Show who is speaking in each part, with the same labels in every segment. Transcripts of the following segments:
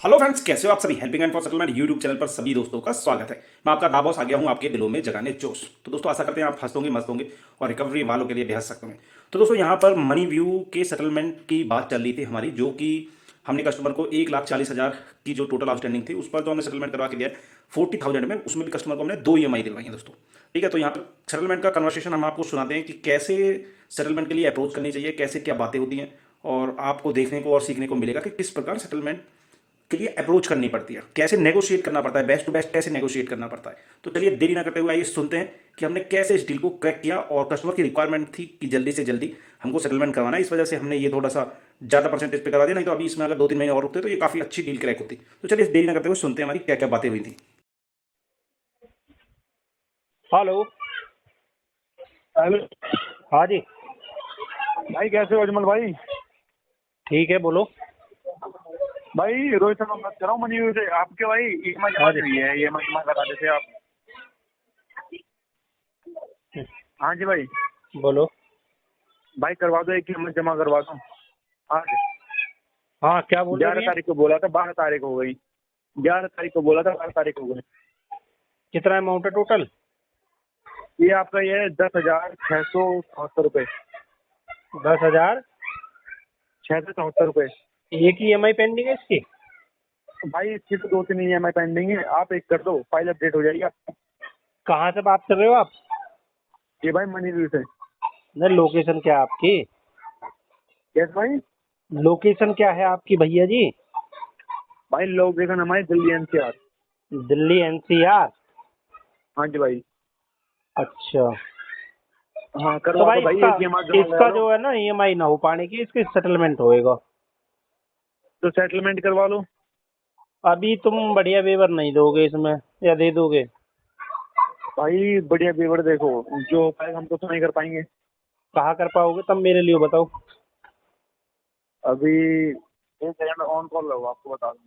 Speaker 1: Hello friends, कैसे हो आप सभी। Helping and for settlement YouTube channel पर सभी दोस्तों का स्वागत है। मैं आपका दाबॉस आ गया हूं आपके दिलों में जगाने जोश। तो दोस्तों आशा करते हैं आप हंस होंगे, मस्त होंगे और रिकवरी वालों के लिए भी हंस सकते होंगे। तो दोस्तों यहाँ पर मनी व्यू के सेटलमेंट की बात चल रही थी हमारी, जो कि हमने कस्टमर को 1,40,000 की जो टोटल आउटस्टैंडिंग थी उस पर जो हमने सेटलमेंट करवा के दिया है 40,000 में, उसमें भी कस्टमर को हमने 2 EMI दिलवाई है दोस्तों। ठीक है, तो यहाँ पर सेटलमेंट का कन्वर्सेशन हम आपको सुनाते हैं कि कैसे सेटलमेंट के लिए अप्रोच करनी चाहिए, कैसे क्या बातें होती हैं, और आपको देखने को और सीखने को मिलेगा कि किस प्रकार सेटलमेंट के लिए अप्रोच करनी पड़ती है, कैसे नेगोशिएट करना पड़ता है, बेस्ट टू बेस्ट कैसे नेगोशिएट करना पड़ता है। तो चलिए देरी ना करते हुए आइए सुनते हैं कि हमने कैसे इस डील को क्रैक किया। और कस्टमर की रिक्वायरमेंट थी कि जल्दी से जल्दी हमको सेटलमेंट करवाना है, इस वजह से हमने ये थोड़ा सा ज़्यादा परसेंटेज पे करा दिया। नहीं तो अभी इसमें अगर 2-3 महीने और रुकते तो ये काफ़ी अच्छी डील क्रैक होती। तो चलिए देरी ना करते हुए सुनते हैं हमारी क्या क्या बातें हुई थी।
Speaker 2: हेलो।
Speaker 3: हेलो।
Speaker 2: हाँ जी।
Speaker 3: भाई कैसे हो अजमल भाई?
Speaker 2: ठीक है, बोलो।
Speaker 3: भाई रोहित शर्मा बात कर रहा हूँ मनी से। आपके भाई ईएमआई
Speaker 2: हाँ
Speaker 3: जमा
Speaker 2: जी।
Speaker 3: चाहिए, ईएमआई जमा करा देते आप। हाँ जी भाई।
Speaker 2: बोलो।
Speaker 3: भाई करवा दो, एक ईएमआई जमा करवा दो आज।
Speaker 2: हाँ, क्या बोल रहे
Speaker 3: 11
Speaker 2: भैया?
Speaker 3: तारीख को बोला था, 12 तारीख हो गई। 11 तारीख को बोला था, 12 तारीख हो गई।
Speaker 2: कितना अमाउंट है टोटल?
Speaker 3: ये आपका ये है 10,674 रुपये।
Speaker 2: 10,000।
Speaker 3: 674 रुपये।
Speaker 2: एक ही EMI पेंडिंग है इसकी?
Speaker 3: भाई इसकी तो 2-3 ईएमआई पेंडिंग है, आप एक कर दो, फाइल अपडेट हो जाएगी आपकी।
Speaker 2: कहाँ से बात कर रहे हो आप?
Speaker 3: ये भाई मनी से।
Speaker 2: नहीं, लोकेशन क्या है आपकी?
Speaker 3: यस भाई।
Speaker 2: लोकेशन क्या है आपकी भैया जी?
Speaker 3: भाई लोकेशन हमारी दिल्ली एनसीआर।
Speaker 2: दिल्ली NCR।
Speaker 3: हाँ जी भाई।
Speaker 2: अच्छा।
Speaker 3: हाँ
Speaker 2: तो
Speaker 3: करवा
Speaker 2: भाई
Speaker 3: दो भाई,
Speaker 2: इसका
Speaker 3: एक ईएमआई जमा
Speaker 2: इसका
Speaker 3: करा लो।
Speaker 2: जो है ना EMI ना हो पाने की, इसकी सेटलमेंट होएगा।
Speaker 3: तो सेटलमेंट करवा लो।
Speaker 2: अभी तुम बढ़िया वेवर नहीं दोगे इसमें, या दे दोगे?
Speaker 3: भाई बढ़िया पेपर देखो, जो हो पाएगा हम तो नहीं कर पाएंगे
Speaker 2: कहाँ कर पाओगे तब मेरे लिए बताओ।
Speaker 3: अभी। एक सेकंड ऑन कॉल रहो, आपको बता दूँ।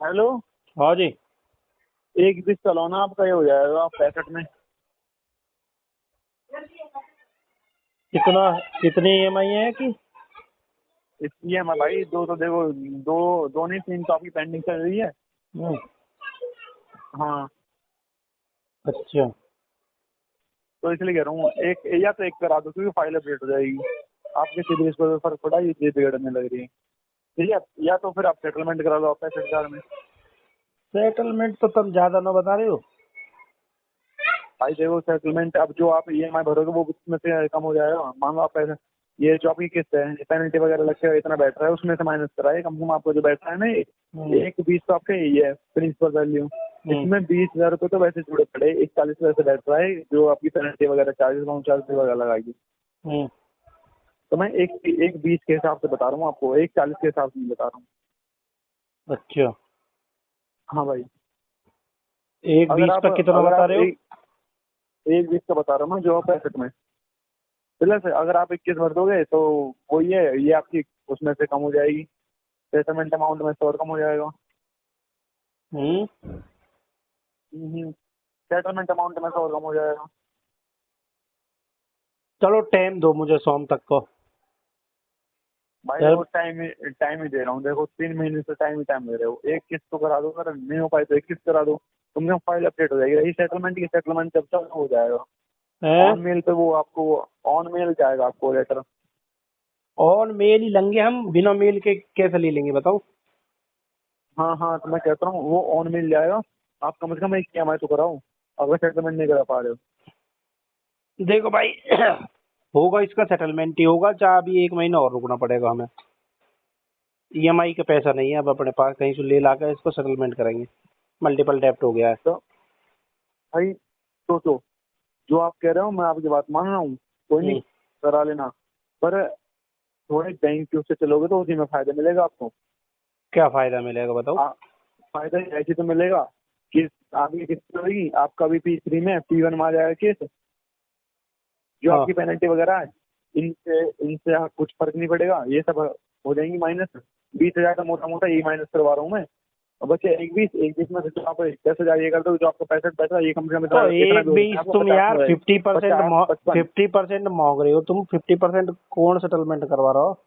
Speaker 3: हेलो।
Speaker 2: हाँ जी।
Speaker 3: एक बीस चलाना आपका ये हो जाएगा 65 में।
Speaker 2: कितना? कितनी EMI है कि?
Speaker 3: इसलिए मैं भाई दो तो देखो, दो दो नहीं, तीन तो आपकी पेंडिंग चल रही है।
Speaker 2: हम्म।
Speaker 3: हाँ।
Speaker 2: अच्छा।
Speaker 3: तो इसलिए कह रहा हूँ एक, या तो एक करा दो क्योंकि फाइल अपडेट हो जाएगी। आपके सिविल स्कोर पे फर्क पड़ा, ये बिगड़ने लग रही है। ठीक है, या तो फिर आप सेटलमेंट करा लो आप 65,000 में।
Speaker 2: सेटलमेंट तो तुम ज्यादा ना बता रहे हो?
Speaker 3: भाई देखो सेटलमेंट, अब जो आप ईएमआई भरोगे वो उसमें से कम हो जाएगा। मान लो आप पैसे, ये जो आपकी किस्त है पेनल्टी वगैरह लग के इतना बैठ रहा है, उसमें से माइनस कराए कम से कम आपको जो बैठ रहा है ना, एक 20 तो आपका यही है प्रिंसिपल वैल्यू। इसमें 20,000 रुपये तो वैसे जुड़े पड़े, 41 वैसे बैठ रहा है जो आपकी पेनल्टी वगैरह चार्जेस बाउंड चार्जेस वगैरह लगाएगी।
Speaker 2: हम्म।
Speaker 3: तो मैं एक एक 20 के हिसाब से बता रहा हूँ आपको, एक 40 के हिसाब से नहीं बता रहा हूँ।
Speaker 2: अच्छा।
Speaker 3: हाँ भाई।
Speaker 2: एक
Speaker 3: अगर
Speaker 2: 20
Speaker 3: आप
Speaker 2: का कितना
Speaker 3: अगर
Speaker 2: बता
Speaker 3: आप
Speaker 2: रहे हो?
Speaker 3: एक 20 का बता रहा हूँ मैं, जो 65 में प्लस अगर आप 21 भर दोगे तो वही है, ये आपकी उसमें से कम हो जाएगी, सेटलमेंट अमाउंट में से और कम हो जाएगा।
Speaker 2: हम्म।
Speaker 3: सेटलमेंट अमाउंट में से और कम हो जाएगा।
Speaker 2: चलो टाइम दो मुझे सोम तक को।
Speaker 3: भाई
Speaker 2: यार।
Speaker 3: देखो टाइम ही दे रहा हूँ, देखो 3 महीने से टाइम दे रहे हो। एक किस्त तो करा दो, अगर नहीं हो पाए तो एक किस्त करा दो, तुमने फाइल अपडेट हो जाएगी। रही सेटलमेंट की, सेटलमेंट जब तक हो जाएगा
Speaker 2: हैं?
Speaker 3: ऑन मेल पे, वो आपको ऑन मेल जाएगा आपको लेटर।
Speaker 2: और मेल ही लेंगे हम, बिना मेल के कैसे ले लेंगे बताओ?
Speaker 3: हाँ हाँ, तो मैं कहता हूँ वो ऑन मेल जाएगा। आप कम से कम एक ईएमआई तो कराओ, अगर सेटलमेंट नहीं करा पा रहे हो।
Speaker 2: देखो भाई होगा इसका सेटलमेंट ही होगा, चाहे अभी 1 महीना और रुकना पड़ेगा हमें। EMI का पैसा नहीं है अब अपने पास, कहीं से ले ला कर इसको सेटलमेंट करेंगे। मल्टीपल डेप्ट हो गया है।
Speaker 3: तो भाई सोचो, जो आप कह रहे हो मैं आपकी बात मान रहा हूँ, कोई नहीं
Speaker 2: हम्म।
Speaker 3: करा लेना, पर थोड़े बैंक की उससे चलोगे तो उसी में फायदा मिलेगा आपको।
Speaker 2: क्या फायदा मिलेगा बताओ?
Speaker 3: फायदा ऐसे तो मिलेगा कि आपकी किस्त होगी, आपका भी P3 में P1 में आ जाएगा केस। जो
Speaker 2: हाँ
Speaker 3: आपकी पेनल्टी वगैरह है इनसे इनसे कुछ फर्क नहीं पड़ेगा, ये सब हो जाएंगी माइनस। 20,000 का मोटा मोटा ये माइनस करवा रहा हूँ मैं। और बच्चे एक बीस में से जो आप 10,000 ये कर दो, जो आपको 65 पैसा ये कम से कम
Speaker 2: तो
Speaker 3: इतना
Speaker 2: एक
Speaker 3: भी हो
Speaker 2: बीस
Speaker 3: जाएगा, आपको
Speaker 2: तुम
Speaker 3: 50
Speaker 2: यार
Speaker 3: में हो जाएगी। 50, 55।
Speaker 2: 50% मांग रहे हो तुम। 50% कौन सेटलमेंट करवा रहा हो?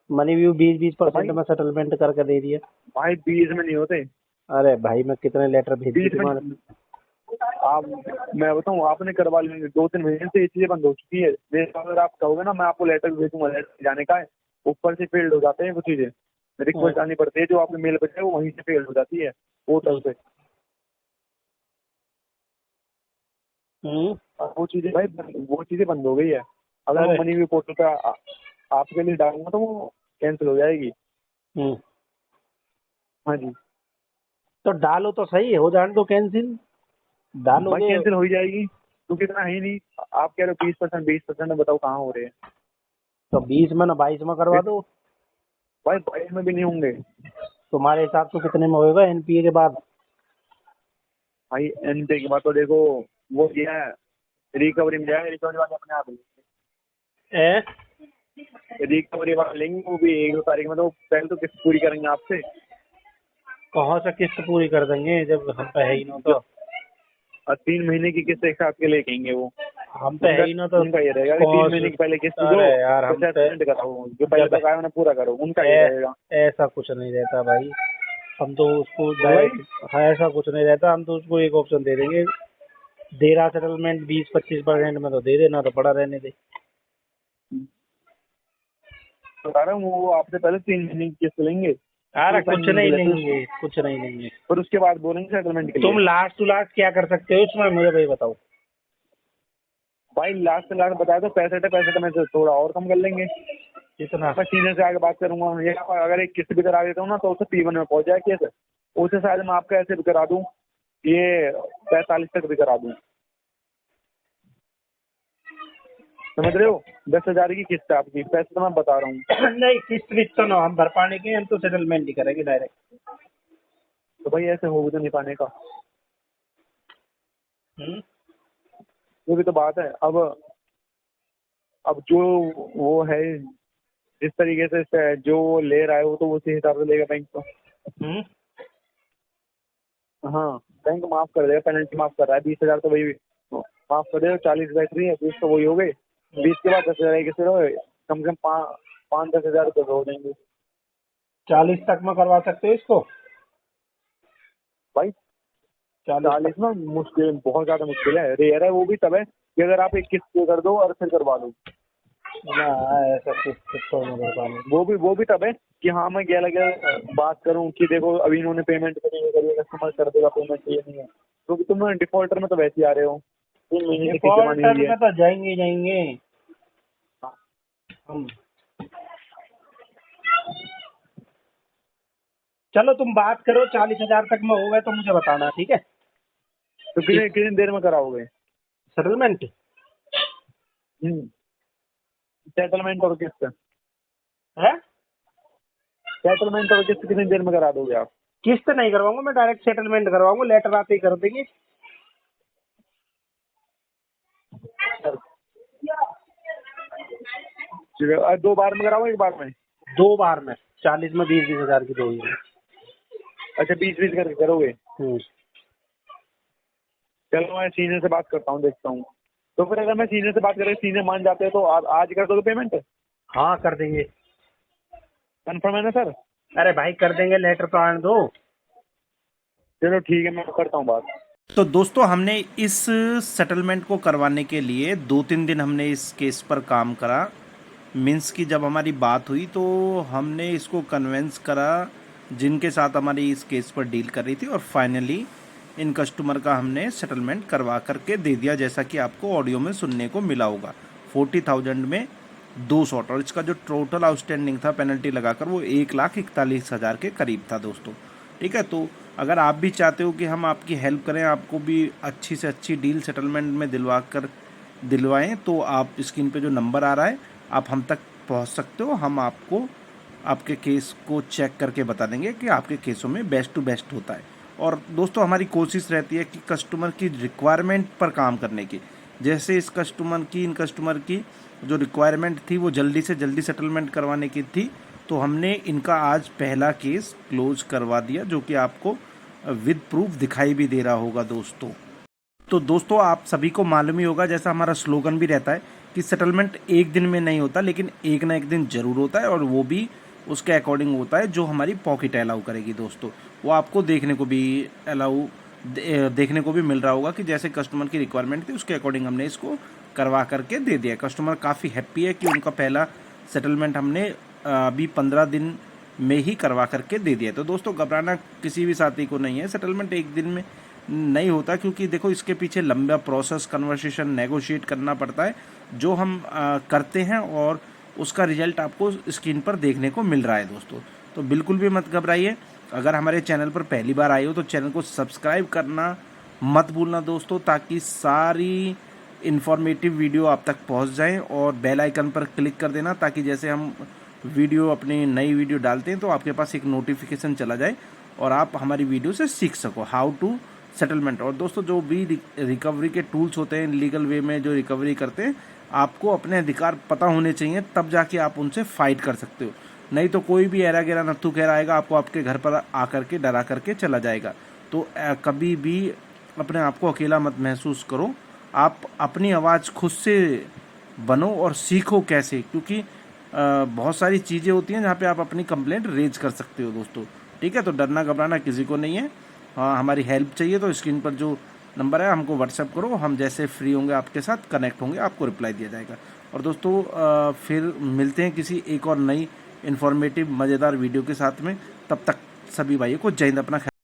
Speaker 2: मनी व्यू 20%
Speaker 3: भाई
Speaker 2: में सेटलमेंट करके दे दिया।
Speaker 3: भाई 20 में नहीं होते,
Speaker 2: अरे भाई मैं कितने लेटर भेज
Speaker 3: 20 में।
Speaker 2: दूंगा।
Speaker 3: आप मैं बताऊँ आपने करवा लेंगे 2-3 महीने से ये चीजें बंद हो चुकी है। मेरे को अगर आप कहोगे ना मैं आपको लेटर भेजूंगा, लेटर जाने का है, ऊपर से फेल्ड हो जाते हैं वो चीजें, रिक्वेस्ट आनी पड़ती है, जो आपने मेल पे वो वहीं से फेल्ड हो जाती है पोर्टल से। और वो चीजें बंद हो गई है। अगर
Speaker 2: अरे
Speaker 3: वो मनी व्यू पोर्टल पे आपके लिए डालूंगा तो वो कैंसिल हो जाएगी।
Speaker 2: हम्म,
Speaker 3: हाँ जी
Speaker 2: तो डालो तो सही, हो जाने दो कैंसिल।
Speaker 3: भाई
Speaker 2: डालोगे
Speaker 3: कैंसिल हो ही जाएगी, क्योंकि इतना है ही नहीं। आप कह रहे हो 20%, 20% में बताओ कहाँ हो रहे हैं।
Speaker 2: तो 20 में ना 22 में करवा दो।
Speaker 3: भाई 22 में भी नहीं होंगे।
Speaker 2: तुम्हारे हिसाब से कितने में होएगा एनपीए के बाद?
Speaker 3: भाई एनपे की बात तो देखो, वो दिया है रिकवरी में जाएगा, रिकवरी वाले अपने आप
Speaker 2: ए?
Speaker 3: रिकवरी वाले लेंगे, वो भी 1-2 तारीख में। तो पहले तो किस्त पूरी करेंगे आपसे।
Speaker 2: कहाँ से किस्त पूरी कर देंगे जब हम पे है ही ना? तो
Speaker 3: और 3 महीने की किस्त एक साथ के लेंगे वो।
Speaker 2: हम पे है ही ना तो
Speaker 3: उनका ये रहेगा कि 3 महीने की पहले किस्त दो,
Speaker 2: अरे यार हम पे
Speaker 3: सेटलमेंट कराओ, जो पहले तक आया उन्हें पूरा करो, उनका ये रहेगा।
Speaker 2: ऐसा कुछ नहीं रहता भाई। हम तो उसको
Speaker 3: भाई
Speaker 2: डायरेक्ट, हाँ ऐसा कुछ नहीं रहता। हम तो उसको एक ऑप्शन दे देंगे, दे रहा सेटलमेंट 20-25% में तो दे देना, तो पड़ा रहने दे।
Speaker 3: बता रहा हूँ वो आपसे पहले 3 महीने की किस्त लेंगे,
Speaker 2: अरे
Speaker 3: तो
Speaker 2: कुछ नहीं लेंगे, कुछ नहीं लेंगे।
Speaker 3: फिर उसके बाद बोलेंगे सेटलमेंट के
Speaker 2: तुम
Speaker 3: लिए।
Speaker 2: लास्ट टू लास्ट क्या कर सकते हो इसमें मुझे भाई बताओ?
Speaker 3: भाई लास्ट से लास्ट बता दो, 65 में से थोड़ा और कम कर लेंगे।
Speaker 2: कितना?
Speaker 3: मैं सीनियर से आगे बात करूंगा, ये आप अगर एक किस्त भी करा देता हूँ ना तो उसे P1 में पहुंच जाए केस, उसे शायद मैं आपका ऐसे भी करा दूं, ये 45 तक भी करा दूं। समझ रहे हो? 10,000 की किस्त है आपकी, पैसे तो मैं बता रहा हूँ।
Speaker 2: नहीं किस्त विस्त तो ना हम भर पाने के, हम तो सेटलमेंट ही करेंगे डायरेक्ट।
Speaker 3: तो भाई ऐसे हो भी तो नहीं पाने का, ये भी तो बात है। अब जो वो है, जिस तरीके से जो ले रहा है वो तो उसी हिसाब से लेगा बैंक तो। हाँ बैंक माफ कर देगा, पेनल्टी माफ कर रहा है। 20,000 तो वही माफ कर देगा, 40 बैटरी है, 20 तो वही हो गए। 20 के बाद 10,000 कैसे रहो, कम से कम 5-10,000 रुपये हो जाएंगे।
Speaker 2: 40 तक में करवा सकते हो इसको?
Speaker 3: भाई
Speaker 2: 40
Speaker 3: 40 ना मुश्किल, बहुत ज्यादा मुश्किल है, रेयर है। वो भी तब है कि अगर आप एक किस्त पे कर दो और फिर करवा दो।
Speaker 2: ना ऐसा किस्त तो नहीं कर पाएंगे।
Speaker 3: वो भी तब है कि हाँ मैं गया लगे बात करूं कि देखो अभी इन्होंने पेमेंट करिए, कस्टमर कर देगा पेमेंट, ये नहीं है क्योंकि तुम डिफॉल्टर में तो वैसे ही आ रहे हो। 3 महीने की फीस जमा नहीं हुई
Speaker 2: डिफॉल्टर
Speaker 3: है।
Speaker 2: में तो जाएंगे जाएंगे हम। चलो तुम बात करो, 40,000 तक में हो गए तो मुझे बताना, ठीक है?
Speaker 3: तो कितनी देर में कराओगे
Speaker 2: सेटलमेंट?
Speaker 3: सेटलमेंट और किस्त?
Speaker 2: है
Speaker 3: सेटलमेंट और किस्त कितनी देर में करा दोगे आप?
Speaker 2: किस्त नहीं करवाऊंगा मैं, डायरेक्ट सेटलमेंट करवाऊंगा, लेटर आते ही कर देंगे।
Speaker 3: ठीक है, 2 बार में कराओ, 1 बार में?
Speaker 2: 2 बार में 40 में 20-20 हजार की दो ही है।
Speaker 3: अच्छा 20-20 करके करोगे? चलो मैं सीनियर से बात करता हूँ, देखता हूँ। तो फिर अगर मैं सीनियर से बात करें, सीनियर मान जाते हैं तो आज कर दोगे पेमेंट?
Speaker 2: हाँ कर देंगे।
Speaker 3: कंफर्म है ना सर?
Speaker 2: अरे भाई कर देंगे, लेटर तो आने दो।
Speaker 3: चलो ठीक है, मैं करता हूँ बात।
Speaker 1: तो दोस्तों हमने इस सेटलमेंट को करवाने के लिए 2-3 दिन हमने इस केस पर काम करा। मीन्स की जब हमारी बात हुई तो हमने इसको कन्वेंस करा जिनके साथ हमारी इस केस पर डील कर रही थी, और फाइनली इन कस्टमर का हमने सेटलमेंट करवा करके दे दिया, जैसा कि आपको ऑडियो में सुनने को मिला होगा। 40,000 में 2 शॉट, और इसका जो टोटल आउटस्टैंडिंग था पेनल्टी लगाकर वो 1,41,000 के करीब था दोस्तों। ठीक है, तो अगर आप भी चाहते हो कि हम आपकी हेल्प करें, आपको भी अच्छी से अच्छी डील सेटलमेंट में दिलवाएं, तो आप स्क्रीन पे जो नंबर आ रहा है आप हम तक पहुंच सकते हो। हम आपको आपके केस को चेक करके बता देंगे कि आपके केसों में बेस्ट टू बेस्ट होता है। और दोस्तों हमारी कोशिश रहती है कि कस्टमर की रिक्वायरमेंट पर काम करने की। जैसे इन कस्टमर की जो रिक्वायरमेंट थी वो जल्दी से जल्दी सेटलमेंट करवाने की थी, तो हमने इनका आज पहला केस क्लोज करवा दिया, जो कि आपको विद प्रूफ दिखाई भी दे रहा होगा दोस्तों। तो दोस्तों आप सभी को मालूम ही होगा, जैसा हमारा स्लोगन भी रहता है कि सेटलमेंट एक दिन में नहीं होता, लेकिन एक ना एक दिन जरूर होता है, और वो भी उसके अकॉर्डिंग होता है जो हमारी पॉकेट अलाउ करेगी दोस्तों। वो आपको देखने को भी मिल रहा होगा कि जैसे कस्टमर की रिक्वायरमेंट थी उसके अकॉर्डिंग हमने इसको करवा करके दे दिया। कस्टमर काफ़ी हैप्पी है कि उनका पहला सेटलमेंट हमने अभी 15 दिन में ही करवा करके दे दिया। तो दोस्तों घबराना किसी भी साथी को नहीं है, सेटलमेंट एक दिन में नहीं होता, क्योंकि देखो इसके पीछे लंबा प्रोसेस, कन्वर्सेशन, नेगोशिएट करना पड़ता है, जो हम करते हैं, और उसका रिजल्ट आपको स्क्रीन पर देखने को मिल रहा है दोस्तों। तो बिल्कुल भी मत घबराइए। अगर हमारे चैनल पर पहली बार आए हो तो चैनल को सब्सक्राइब करना मत भूलना दोस्तों, ताकि सारी इन्फॉर्मेटिव वीडियो आप तक पहुंच जाएं, और बेल आइकन पर क्लिक कर देना, ताकि जैसे हम अपनी नई वीडियो डालते हैं तो आपके पास एक नोटिफिकेशन चला जाए और आप हमारी वीडियो से सीख सको हाउ टू सेटलमेंट। और दोस्तों जो भी रिकवरी के टूल्स होते हैं लीगल वे में जो रिकवरी करते हैं, आपको अपने अधिकार पता होने चाहिए, तब जाके आप उनसे फाइट कर सकते हो। नहीं तो कोई भी ऐरा गैरा नत्थू खैर आएगा, आपको आपके घर पर आकर के डरा करके चला जाएगा। तो कभी भी अपने आप को अकेला मत महसूस करो, आप अपनी आवाज़ खुद से बनो और सीखो कैसे, क्योंकि बहुत सारी चीज़ें होती हैं जहाँ पे आप अपनी कंप्लेंट रेज कर सकते हो दोस्तों। ठीक है, तो डरना घबराना किसी को नहीं है। हाँ, हमारी हेल्प चाहिए तो स्क्रीन पर जो नंबर है हमको व्हाट्सएप करो, हम जैसे फ्री होंगे आपके साथ कनेक्ट होंगे, आपको रिप्लाई दिया जाएगा। और दोस्तों फिर मिलते हैं किसी एक और नई इन्फॉर्मेटिव मज़ेदार वीडियो के साथ में। तब तक सभी भाइयों को जय हिंद, अपना